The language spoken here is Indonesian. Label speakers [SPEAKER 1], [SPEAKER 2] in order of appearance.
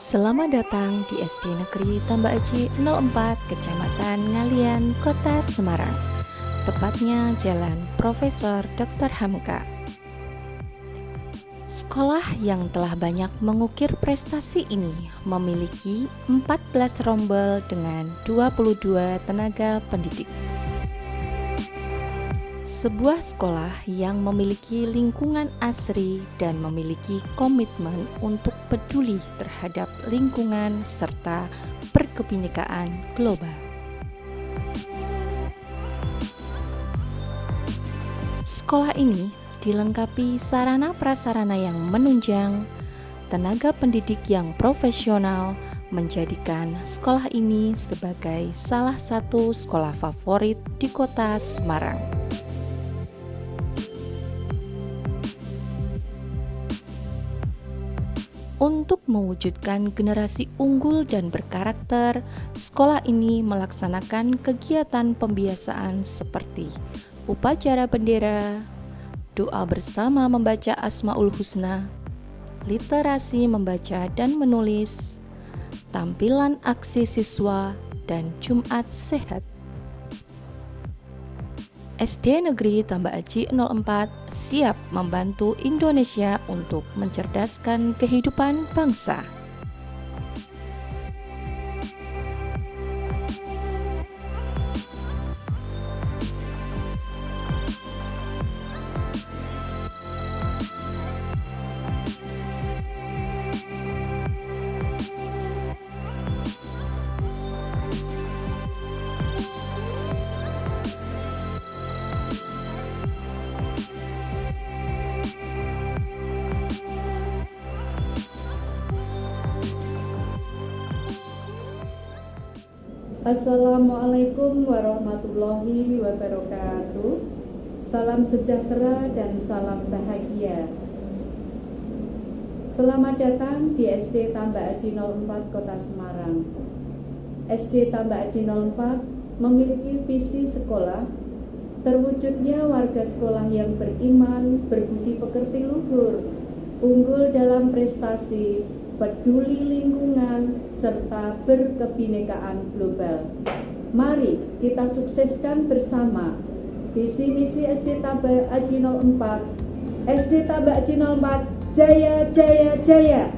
[SPEAKER 1] Selamat datang di SD Negeri Tambak Aji 04, Kecamatan Ngalian, Kota Semarang. Tepatnya Jalan Profesor Dr. Hamka. Sekolah yang telah banyak mengukir prestasi ini memiliki 14 rombel dengan 22 tenaga pendidik. Sebuah sekolah yang memiliki lingkungan asri dan memiliki komitmen untuk peduli terhadap lingkungan serta berkebinekaan global. Sekolah ini dilengkapi sarana prasarana yang menunjang, tenaga pendidik yang profesional, menjadikan sekolah ini sebagai salah satu sekolah favorit di Kota Semarang. Untuk mewujudkan generasi unggul dan berkarakter, sekolah ini melaksanakan kegiatan pembiasaan seperti upacara bendera, doa bersama membaca Asmaul Husna, literasi membaca dan menulis, tampilan aksi siswa, dan Jumat Sehat. SD Negeri Tambak Aji 04 siap membantu Indonesia untuk mencerdaskan kehidupan bangsa.
[SPEAKER 2] Assalamualaikum warahmatullahi wabarakatuh. Salam sejahtera dan salam bahagia. Selamat datang di SD Tambak Aji 04 Kota Semarang. SD Tambak Aji 04 memiliki visi sekolah terwujudnya warga sekolah yang beriman, berbudi pekerti luhur, unggul dalam prestasi, peduli lingkungan, serta berkebinekaan global. Mari kita sukseskan bersama visi misi SD Tambak Aji 04. SD Tambak Aji 04 Jaya Jaya Jaya.